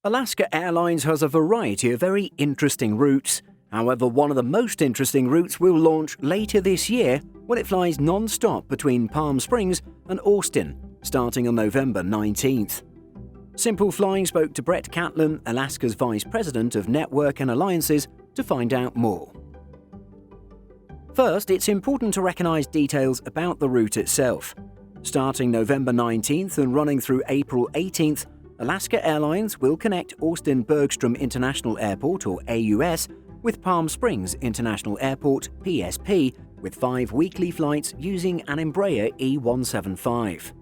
Alaska Airlines has a variety of very interesting routes. However, one of the most interesting routes will launch later this year when it flies non-stop between Palm Springs and Austin, starting on November 19th. Simple Flying spoke to Brett Catlin, Alaska's Vice President of Network and Alliances, to find out more. First, it's important to recognize details about the route itself. Starting November 19th and running through April 18th, Alaska Airlines will connect Austin-Bergstrom International Airport, or AUS, with Palm Springs International Airport, PSP, with 5 weekly flights using an Embraer E175.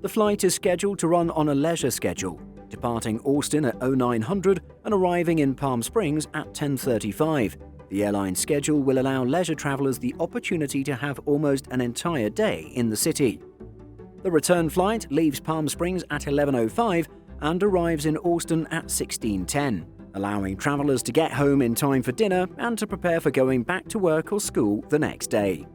The flight is scheduled to run on a leisure schedule, departing Austin at 0900 and arriving in Palm Springs at 10:35. The airline schedule will allow leisure travelers the opportunity to have almost an entire day in the city. The return flight leaves Palm Springs at 11:05 and arrives in Austin at 16:10, allowing travelers to get home in time for dinner and to prepare for going back to work or school the next day.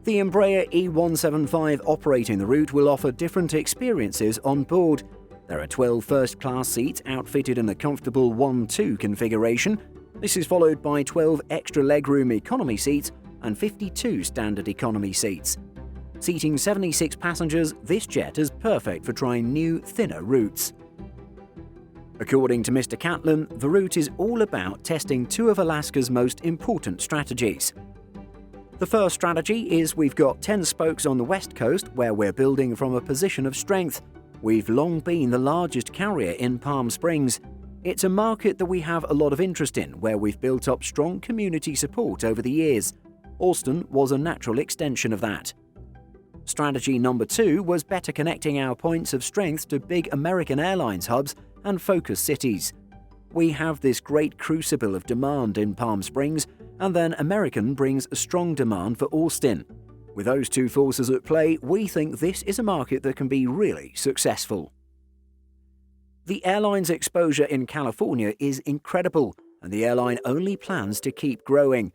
The Embraer E175 operating the route will offer different experiences on board. There are 12 first-class seats outfitted in a comfortable 1-2 configuration. This is followed by 12 extra legroom economy seats and 52 standard economy seats. Seating 76 passengers, this jet is perfect for trying new, thinner routes. According to Mr. Catlin, the route is all about testing 2 of Alaska's most important strategies. The first strategy is we've got 10 spokes on the west coast where we're building from a position of strength. We've long been the largest carrier in Palm Springs. It's a market that we have a lot of interest in, where we've built up strong community support over the years. Austin was a natural extension of that. Strategy number 2 was better connecting our points of strength to big American Airlines hubs and focus cities. We have this great crucible of demand in Palm Springs, and then American brings a strong demand for Austin. With those 2 forces at play, we think this is a market that can be really successful. The airline's exposure in California is incredible, and the airline only plans to keep growing.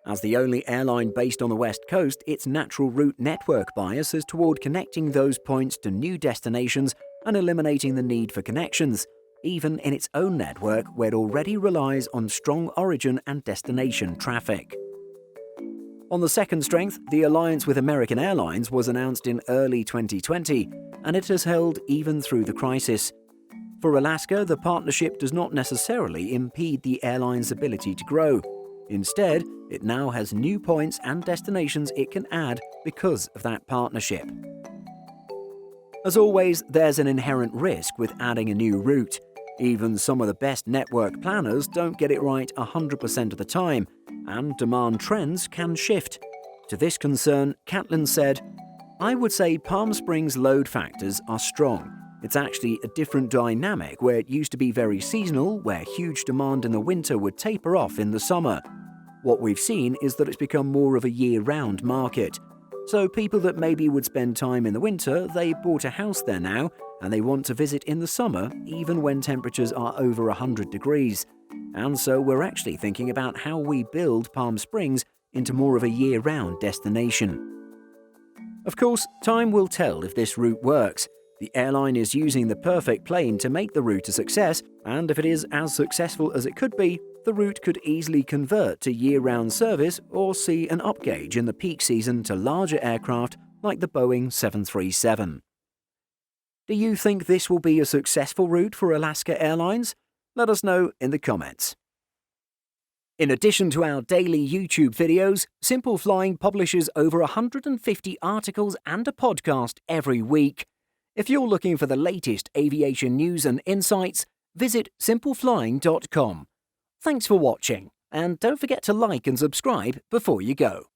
As the only airline based on the West Coast, its natural route network bias is toward connecting those points to new destinations and eliminating the need for connections, even in its own network where it already relies on strong origin and destination traffic. On the second strength, the alliance with American Airlines was announced in early 2020, and it has held even through the crisis. For Alaska, the partnership does not necessarily impede the airline's ability to grow. Instead, it now has new points and destinations it can add because of that partnership. As always, there's an inherent risk with adding a new route. Even some of the best network planners don't get it right 100% of the time, and demand trends can shift. To this concern, Catlin said, "I would say Palm Springs load factors are strong. It's actually a different dynamic where it used to be very seasonal, where huge demand in the winter would taper off in the summer. What we've seen is that it's become more of a year-round market. So people that maybe would spend time in the winter, they bought a house there now, and they want to visit in the summer, even when temperatures are over 100 degrees. And so we're actually thinking about how we build Palm Springs into more of a year-round destination." Of course, time will tell if this route works. The airline is using the perfect plane to make the route a success, and if it is as successful as it could be, the route could easily convert to year-round service or see an upgauge in the peak season to larger aircraft like the Boeing 737. Do you think this will be a successful route for Alaska Airlines? Let us know in the comments. In addition to our daily YouTube videos, Simple Flying publishes over 150 articles and a podcast every week. If you're looking for the latest aviation news and insights, visit simpleflying.com. Thanks for watching, and don't forget to like and subscribe before you go.